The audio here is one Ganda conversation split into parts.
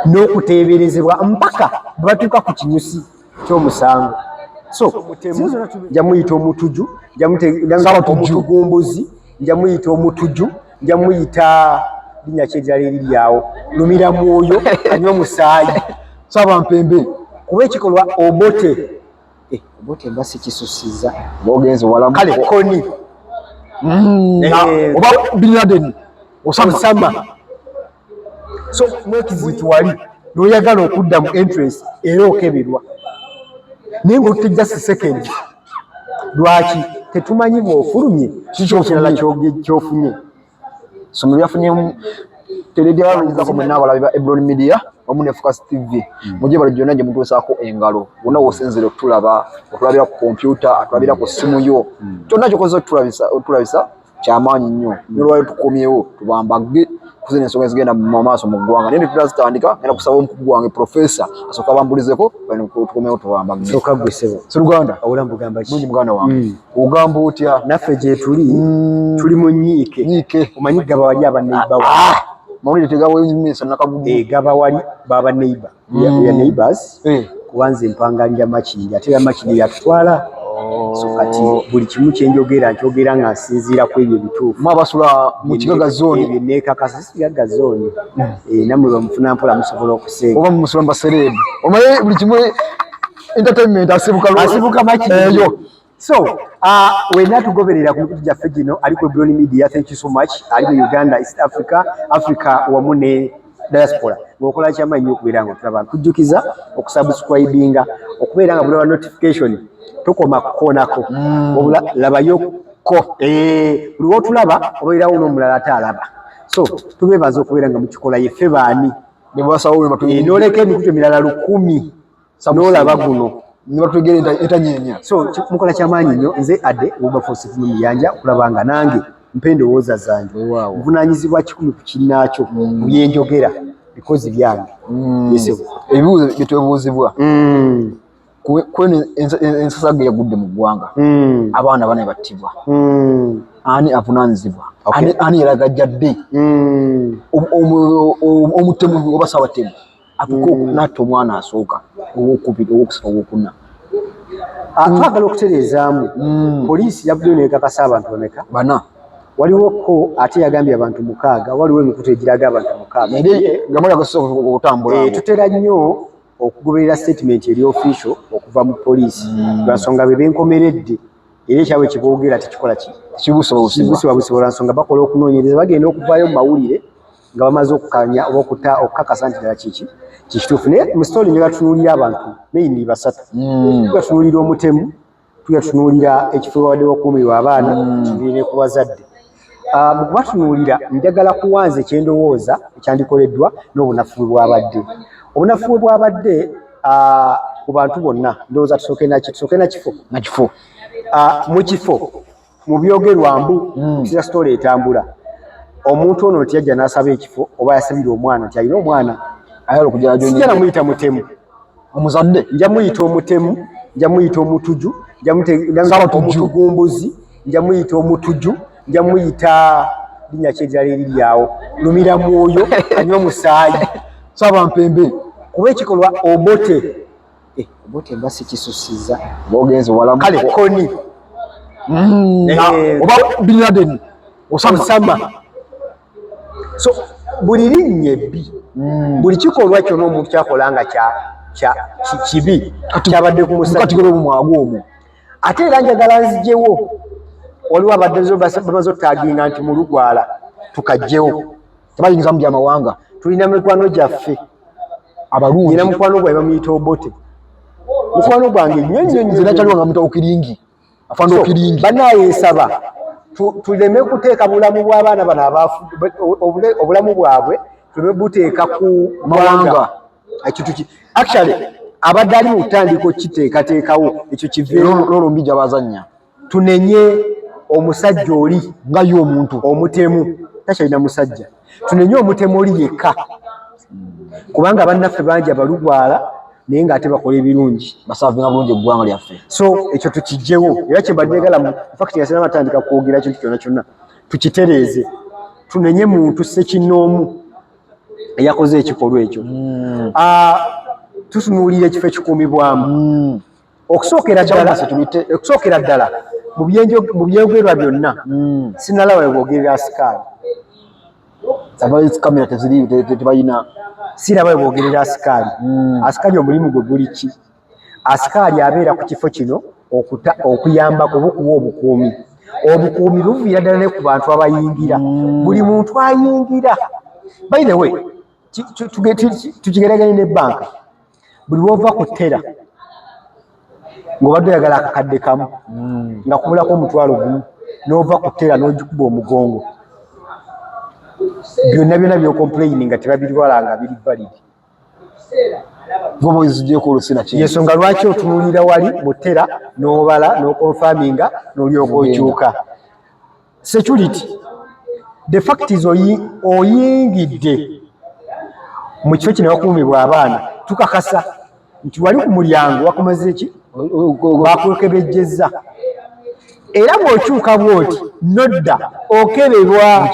n'okuteeberezebwa mpaka batuuka ku kinyusi ky'omusango. So nja muyita omutuju, nja muyita omutugumbuzi, nja muyita omutuju, nja muyita linnya ky'eddala eriryawo lumira mwoyo anywa musaayi saba mpembe kuba ekikolwa obote obote mba sikisusiza bogenze walamu kale koni oba Bin Laden osama so mwekizitu wali n'oyagala okudda mu entrance era okeberwa naye ng'otujja second lwaki tetumanyi bw'ofulumye kikirala ky'ofunye somo lyafunye teledia luzako mwenna abalabi ba Ebron Media wamu ne Focus TV mujye bali jonna gye mutuusaako engalo wonna wosenzere otulaba otulabira ku kompyuta atulabira ku simu yo kyonna kyokoze otulabisa kyamaanyi nnyo nolwayo tukomyewo tubambage kuzina ensonga ezigenda mu maaso mu ggwanga naye netutazitandika ngenda kusaba omukugu wange profesa asooka bambulizeko tukomyewo tubambage soka gwesebo Siruganda awula mbugamba bungi muganda wange ugamba otya naffe gye tuli mu nyiike omanyi gaba wali abaneiba mawulire tegawemisa nakagugu gaba wali baba neighbor ya neighbors kubanze mpangalira makindi ate ya makindi yatutwala so kati buli kimu kyenjogera nkyogera nga nsinziira ku ebyo bituufu mwabasula mu kigaga zone ebyo neekakasa kigaga zone namwe bamufuna mpola musobola okusenga oba mumusula mbaserebu omaye buli kimu entertainment asibuka makindi eyo so wenna tugoberera ku mikutu gyaffe gino ali ku Ebron Media. Thank you so much. Ali mu Uganda, East Africa wamu ne diaspora ng'okola kyamanyi okubeera nga otulaba tujjukiza okusubscribinga okubeera nga bulaba notification tokoma kukoonako wabula labayoko buli wotulaba obeerawo n'omulala ataalaba so tubeebaza okubeera nga mukikola yeffe baani n'oleka emikutu emirala 1000 n'olaba guno nibatugere etanyenya so mukola kyamaanyi nnyo nze ade Wilberforce Muyanja okulaba nga nange mpendowooza zange nvunaanyizibwa 10 ku kinnaakyo mu byenjogera bikozi byange ebibuuzo byetwebuuzibwa kweno ensasage yagudde mu ggwanga abaana bane battibwa ani avunaanyizibwa ani yeragajja dde omutemu oba sabatemu atuko natta omwana asooka owokubiri owokusatu owokuna twagala okutereezaamu poliisi yavuddeyo nekakasa abantu bameka bana waliwo ko ate yagambye abantu 6 waliwo emikutu egiraga abantu 6 okutambula tutera nnyo okugoberera statement eri official okuva mu poliisi lwansonga be benkomeredde era ekyabwe kiboogera tekikola kibuusibwa nsonga bakola okunoonyereza bagenda okuvaayo mu mawulire nga bamaze okukanya oba okukakasa nti ddala kikituufu naye mu story negatunuulira abantu mainly 3 tugatunuulira omutemu tugatunuulira ekifo wadde wakuumirwa abaana kibiine ku bazadde mu kubatunuulira njagala kuwanza ekyendowooza ekyandikoleddwa n'obunafu bwabadde obunafu bwabadde ku bantu bonna ndowooza tusooke nakifo mu kifo mu byogerwa mbu sira story etambula omuntu ono tiyajja n'asaba ekifo oba yasabira omwana nti alina omwana ayala okujala sijja namuyita mutemu omuzadde nja muyita omutemu nja muyita omutuju nja muyita omutugumbuzi nja muyita omutuju nja muyita linnya ky'eddala eriryawo lumira mwoyo anywa musaayi saba mpembe kuba ekikolwa obote mba sikisusiza bogenze walamu kale koni oba Bin Laden osama so buli linnya ebbi buli kikolwa kyonna omuntu kyakola nga kibi kyabadde ku mukatikiro omumwago omwo ate era njagala nzigyewo waliwo abadde bamaze ottaginga nti mu Lugwala tukajjewo tebayingiza mu byamawanga tulina mikwano gyaffe abalungi nyina mukwano gwe bamuyita obote mukwano gwange nnyonnyonakyaliwo nga muyita okiringi afanda okiringi banaayensaba tuleme kuteeka bulamu bw'abaana bano obulamu bwabwe tuleme buteeka ku mawanga actually abadde ali mu butandiko kiteekateekawo ekyo kiveololombi gyabazannya tunenye omusajja oli nga ye omuntu omutemu takyalina musajja tunenye omutemu oli yekka kubanga bannaffe bangi abalugwala naye ng'ate bakola ebirungi basaavinga bulungi eggwanga lyaffe so ekyo tukijjewo era kyembadde njagala mu fakiti yasina batandika kwogera kintu kyonna tukitereeze tunenye muntu ssekinnoomu eyakoze ekikolwa ekyo. Tutunuulira ekifo ekikuumibwamu okusookera ddala mu byengerwa byonna sinalaba bwogerera asikaali kamera tebayina siraba bwogerera asikaali. Asikaali omulimu gwe guli ki? Asikaali abeera ku kifo kino okuyambako bukuwa obukuumi. Obukuumi buviira ddala ne ku bantu abayingira, buli muntu ayingira. By the way, tukigeraganye ne banka, buli wova ku ttera ng'obadde oyagala akakadde kamu nga kubulako omutwalo gumu n'ova ku ttera n'ogikuba omugongo, byonna by'okompulayini nga tebabirwala nga biri valid. Yensonga lwaki otunuulira wali mu ttera n'obala n'okonfaminga n'olyoka okyuka. Security, the fact is oyingidde mu kifo kino wakuumibwa abaana, tukakasa nti wali ku mulyango wakomaze eki bakwekebejjezza, era bw'okyuka bw'oti nodda okebebwa.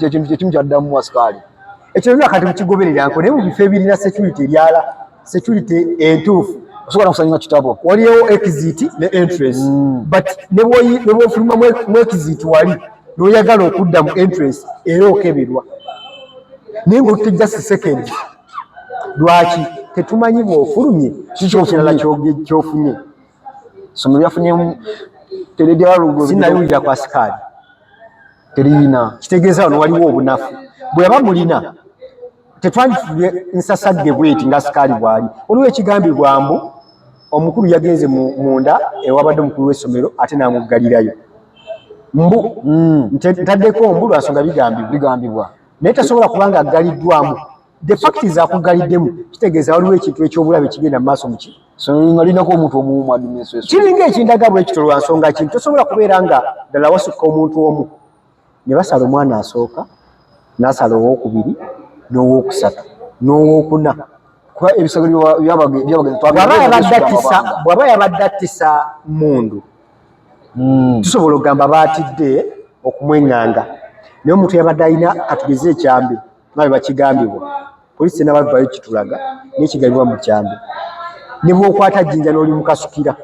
Ekintu kyekimu kyaddamu asikaali ekyo nno kati mukigobererako, naye mu bifo ebirina security eryala, security entuufu osobola kusanyuka kitabo, waliwo exit ne entrance, but ne bw'ofuluma mu exit wali n'oyagala okudda mu entrance era okeberwa, naye ng'otte just second. Lwaki? Tetumanyi bw'ofulumye kiki ekirala ky'ofunye. Essomero lyafunyemu sinnayulira ku asikaali teriyina, kitegeeza wano waliwo obunafu. Bwe yaba mulina tetwanditulye nsasadde bweti nga asikaali bwali. Waliwo ekigambibwa mbu omukulu yagenze munda ewabadde omukulu w'essomero ate n'amuggalirayo. Mbu ntaddeko mbu lwansonga bigambibwa, naye tasobola kubanga aggaliddwamu. The fact is akuggaliddemu kitegeeza waliwo ekintu eky'obulabe kigenda mu maaso muki nga linako omuntu omuwumu administration. Kiringa ekindaga bwekito lwa nsonga kintu tosobola kubeera nga ddala wasukka omuntu omu ne basala omwana asooka n'asala owookubiri n'owookusatu n'owookuna. Kuba ebisagiro bw'aba yabadde attisa mmundu tusobola okugamba baatidde okumweŋŋanga, naye omuntu yabadde alina katugeze ekyambe nga bwe bakigambibwa. Poliisi tenabavayo kitulaga naye kigambibwa mu kyambe. Ne bw'okwata jjinja n'oli mukasukira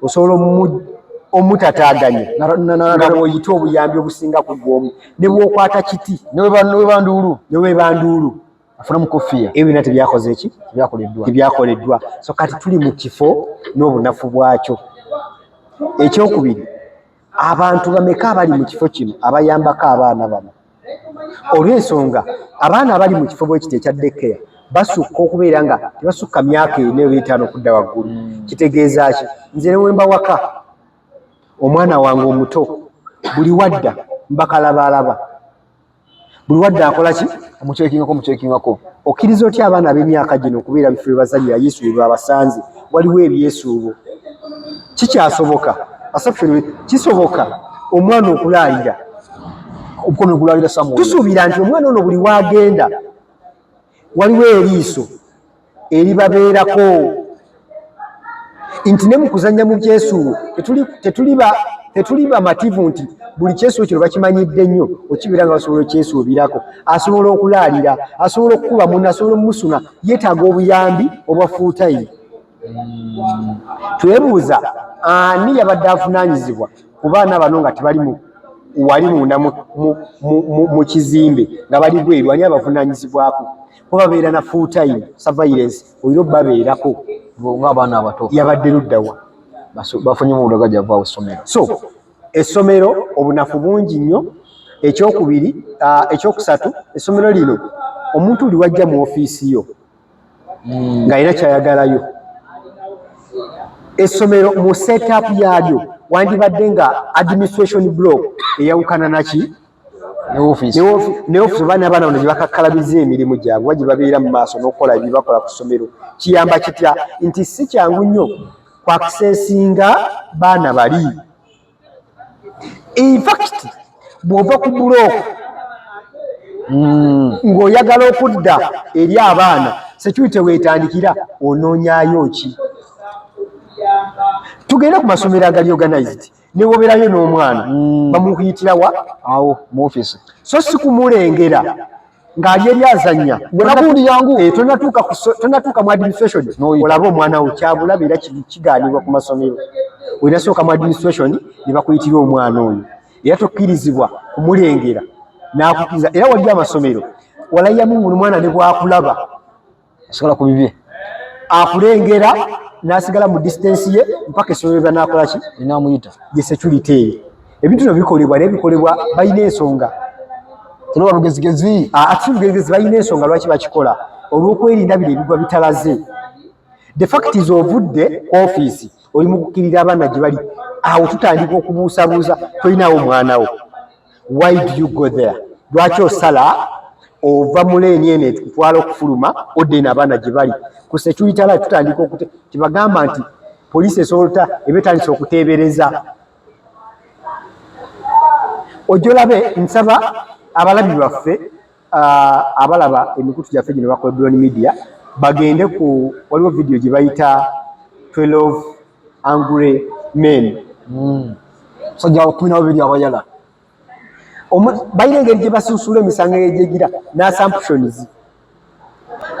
osobola omutataaganya nga bw'oyita obuyambi obusinga ku gw'omu. Ne bw'okwata kiti neweebanduulu afuna mukofiya, ebyo byonna tebyakoze ki? Tebyakoleddwa. So kati tuli mu kifo n'obunafu bwakyo. Ekyokubiri, abantu bameka abali mu kifo kino abayambako abaana bano? Olw'ensonga abaana abali mu kifo bwekiti ekya daycare basukka okubeera nga tebasukka myaka 4 oba 5 okudda waggulu. Kitegeeza ki? Nze ne wemba waka omwana wange omuto buli wadda mbakalabaalaba, buli wadda akola ki? Omuceekingako. Okkiriza otya abaana ab'emyaka gino okubeera bifo byebazanyira yesuubwo abasanze? Waliwo ebyesuubo. Kikyasoboka kisoboka omwana okulaalira omukono gulaalira Samuel. Tusuubira nti omwana ono buli waagenda waliwo eriiso eribabeerako, nti ne mu kuzannya mu kyesuubo tetuli bamativu nti buli kyesuubo kino bakimanyidde nnyo okibeera nga basobola okyesuubirako. Asobola okulaalira, asobola okukuba munne, asobola omusuna, yeetaaga obuyambi obwa full time. Twebuuza ani yabadde avunaanyizibwa ku baana bano nga tebali wali munda mu kizimbe nga bali bweru, ani abavunaanyizibwako? Bo babeera na full time surveillance, oliro babeerako ng'abaana abato. Yabadde luddawa bafunye mu ludaga javaawo essomero. So essomero obunafu bungi nnyo. Ekyokubiri, ekyokusatu, essomero lino omuntu buli wajja mu ofiisi yo ng'alina kyayagalayo. Essomero mu setup yalyo wandibadde nga administration block eyawukana naki ne ofiisi baana bano gye bakakkalabiza emirimu gyabwe wagye babeera mu maaso n'okukola ebyo bakola ku ssomero. Kiyamba kitya? Nti si kyangu nnyo kwakisesinga baana bali. In fact bw'ova ku bulooku ng'oyagala okudda eri abaana, security weetandikira onoonyaayo ki? Tugende ku masomero agali organized ne wobeerayo n'omwana bamukuyitira wa? Awo mu ofiisi. So si kumulengera ng'ali eri azannya nakundi yangu tonatuuka mu administration olaba omwana wo kyabulabe era kigaanibwa ku masomero wenasooka mu administration ne bakuyitira omwana oyo era tokkirizibwa kumulengera n'akukiriza era wali amasomero walayamu omwana ne bwakulaba asigala ku bibye akulengera n'asigala mu distance ye mpaka essomero banakolaki inamuyita ye security eyo ebintu bino bikolebwa naye bikolebwa balina ensonga toloba lugezigezi ate lugezigezi balina ensonga lwaki bakikola olw'okwerinda bino ebigwa bitalaze the fact is ovudde ku ofiisi oli mu kukkirira abaana gye bali awo tutandika okubuusabuusa tolinawo omwanawo why do you go there lwaki osala ova mu leeni eno etutwala okufuluma odde n'abaana gye bali ku security ala tutandika tebagamba nti poliisi esobola eba etandise okuteebereza ojolabe nsaba abalabi baffe abalaba emikutu gyaffe gino bakola Brown Media bagende ku waliwo video gye bayita 12 Angry Men sajja 12 abayala balina engeri gye basunsula emisango egyegira n'assumptions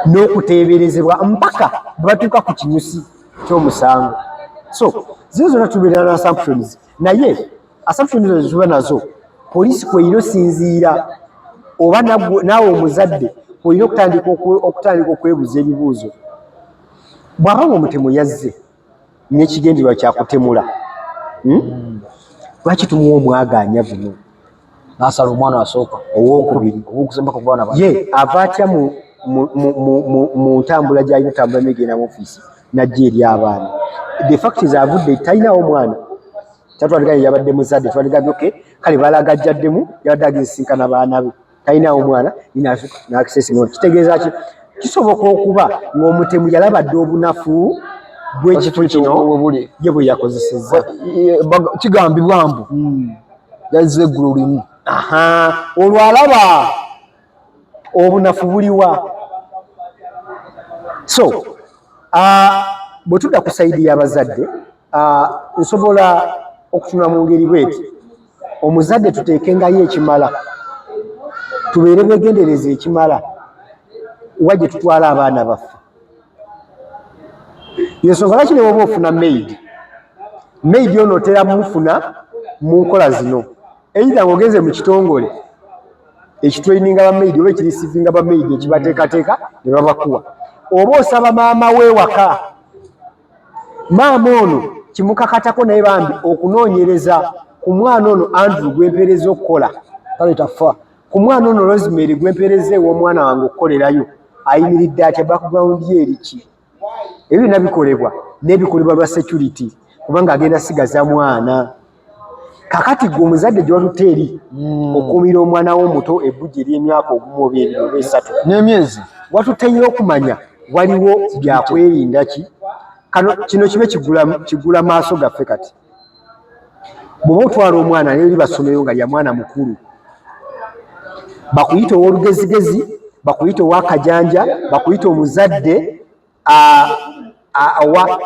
n'okuteeberezebwa mpaka bwe batuuka ku kinyusi ky'omusango so zino zonna tubeera na assumptions naye assumptions ezo tuba nazo poliisi kweyina osinziira oba naawe omuzadde olina okutandika okwebuuza ebibuuzo bw'abanga omutemu yazze n'ekigendererwa kyakutemula lwaki tumuwa omwaganya guno nasala omwana asooka owokubiri owokusembaka ku baana ye ava atya mu ntambula gy'alina otambula megenda mu ofiisi najja eri abaana the fact is avudde talinawo omwana tatwaligayo yabadde muzadde twaligambye okay kale balaga ajjaddemu yabadde agezisinkana baana be talinawo omwana nakisesimu kitegeeza ki kisoboka okuba ng'omutemu yalabadde obunafu bw'ekifo kino ye bwe yakozesezza kigambibwa mbu yazze eggulu limu olwo alaba obunafu buliwa so bwe tudda ku sayidi y'abazadde nsobola okutunula mu ngeri bweti omuzadde tuteekengayo ekimala tubeere begendereza ekimala wa gye tutwala abaana baffe yensonga lwaki ne woba ofuna maid ono otera mufuna mu nkola zino eitha ng'ogenze mu kitongole ekitweyininga bamaidi oba ekirisiivinga bamaidi ekibateekateeka ne babakuwa oba osaba maama w'ewaka maama ono kimukakatako naye bambi okunoonyereza ku mwana ono Andrew gwempeereza okukola kale tafa ku mwana ono Rosemary gwempeereza ew'omwana wange okukolerayo ayimiridde atya background ye eriki ebyo byonna bikolebwa n'ebikolebwa lwa security kubanga agenda sigaza mwana kakati gwe omuzadde gy'olutta eri okuumira omwana wo omuto ebbujja ery'emyaka ogumu oba ebiri oba esatu n'emyezi watuteyira okumanya waliwo byakwerinda ki kino kibe kigula maaso gaffe kati bw'oba otwala omwana naye oli basomero nga lya mwana mukulu bakuyita ow'olugezigezi bakuyita ow'akajanja bakuyita omuzadde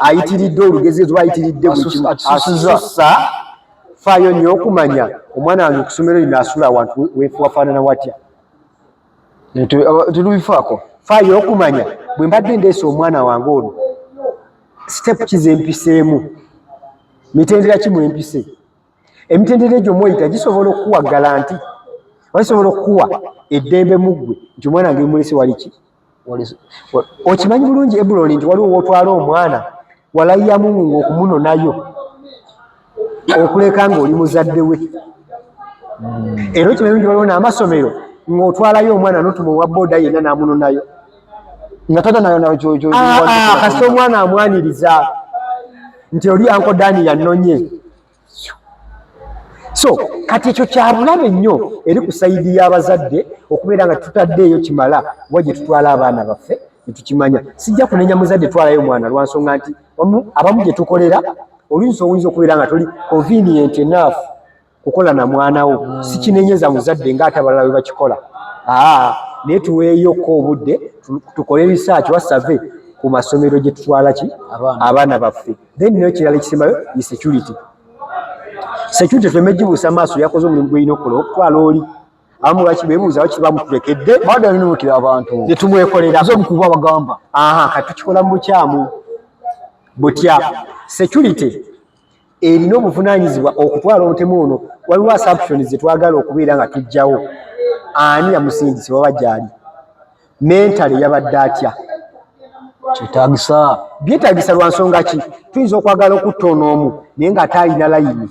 ayitiridde olugezigezi oba ayitiridde asusa faayo nnyo okumanya omwana wange ku ssomero lino asula awantu wafaanana watya tetubifaako faayo okumanya bwe mbadde ndeesa omwana wange ono sitepu kizempiseemu mitendera kimu empise emitendera egyo mweyita gisobola okukuwa galanti gisobola okukuwa eddembe mu ggwe nti omwana wange bimulese waliki okimanyi bulungi Ebuloni nti waliwo wootwala omwana walayamu ng'okumunonayo okuleka ng'oli muzadde we era okimanyi bulungi waliwo n'amasomero ng'otwalayo omwana n'otuma owa booda yenna n'amunonayo nga tata nayo kasita omwana amwaniriza nti oli Uncle Dani yannonye so kati ekyo kyabulabe nnyo eri ku sayidi y'abazadde okubeera nga tutaddeeyo kimala wa gye tutwala abaana baffe netukimanya sijja kunenya muzadde twalayo omwana lwansonga nti abamu gye tukolera oluyinza oyinza okubeera nga toli convenient enough kukola na mwanawo sikinenyeza muzadde ng'ate abalala bwe bakikola naye tuweeyoko obudde tukole research wa survey ku masomero gye tutwala ki abaana baffe then nayo kirala ekisembayo ye security tweme gibuusa maaso yakoze omulimu gw'erina okukola okutwala oli abamu lwaki beebuuza waki bamutulekedde baada ninukira abantu ne tumwekolera zo mukuba bagamba kati tukikola mu bukyamu butya security erina obuvunaanyizibwa okutwala omutemu ono waliwo assumptions ze twagala okubeera nga tujjawo ani yamusindise waba gyali mentale yabadde atya byetaagisa lwa nsonga ki tuyinza okwagala okutta onoomu naye ng'ate alina layini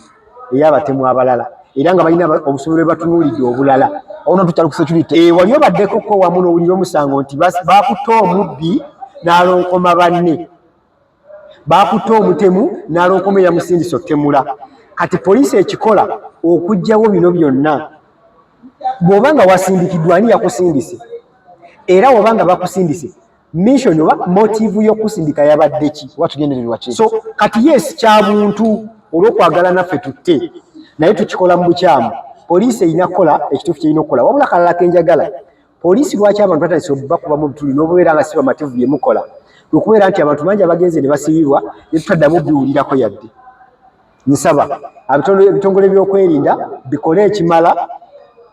ey'abatemu abalala era nga balina obusobozi bwe batunuulidde obulala ono tukyali ku security wali obaddekoko wamu n'owulira omusango nti baakutta omubbi n'alonkoma banne baakutta omutemu n'alonkoma eyamusindisa ottemula kati poliisi ekikola okuggyawo bino byonna bw'oba nga wasindikiddwa ani yakusindise era bw'oba nga bakusindise mission oba motive y'okusindika yabadde ki watugendererwa ki so kati yes kya buntu olw'okwagala naffe tutte naye tukikola mu bukyamu poliisi erina kukola ekituufu kyerina okukola wabula kalala kenjagala poliisi lwaki abantu batandise bakubamu bituli n'obubeera nga si bamativu bye mukola lwekubeera nti abantu bangi abagenze ne basibibwa ne tutaddamu biwulirako yadde nsaba ebitongole by'okwerinda bikole ekimala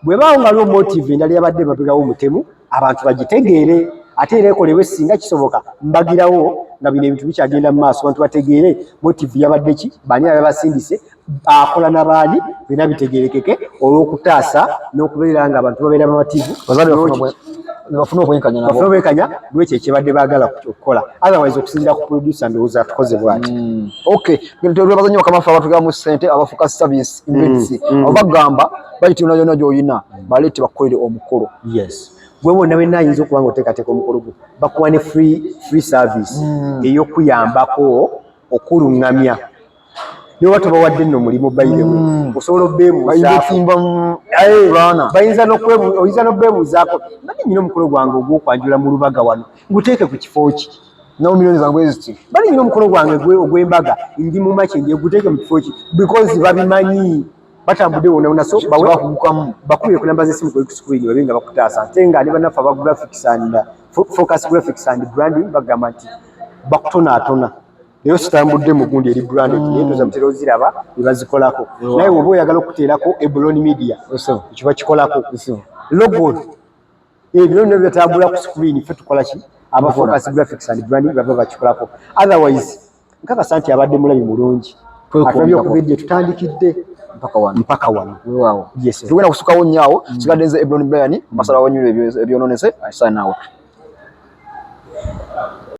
bwe baawo nga lwo motive endala yabadde babegawo omutemu abantu bagitegeere ate era ekolebwe singa kisoboka mbagirawo nga bino ebintu bikyagenda mu maaso abantu bategeere motive yabadde ki baani ababasindise akola n'abaani bina bitegeerekeke olw'okutaasa n'okubeera nga abantu babeera bamativu bafuna obwenkanya lwekyo ekibadde baagala okukola otherwise okusinzira ku producer ndowooza tukoze bwati twebaza nnyo bakamafu abatugaa mu ssente abafuka service emergency abagamba bayiti yonna yonna gy'olina baleete bakukolere omukolo gwe wonna wenna ayinza okuba nga oteekateeka omukolo gwe bakuwa ne free service ey'okuyambako okuluŋŋamya niba tobawadde nno mulimu bayirewe osobola obbeebuuzaoyinza n'okbeebuuzaako bali nyina omukolo gwange ogw'okwanjula mu lubaga wano nguteeke ku kifo ki nomiliyoni zange eziti bali nyina omukolo gwange ogw'embaga ndi mu makyenje guteeke mu kifo ki because babimanyi batambudde wonna so bakubire ku namba z'essimu ku screen babe nga bakutaasa ate nga ne bannaffe aba graphics and focus graphics and branding bagamba nti bakutonaatona leero sitambudde mu gundi eri branded naye ndoza mutera oziraba ne bazikolako naye oba oyagala okuteerako Eblon Media kiba kikolako logo ebyo nno byetambula ku screen ffe tukola ki aba focus graphics and branding baba bakikolako otherwise nkakasa nti abadde mulabi mulungi atulabye okuva eddi tutandikidde mpaka wano tugenda kusukawo nnyo sigadde nze Eblon Brian masala wanyulo ebyononese I sign out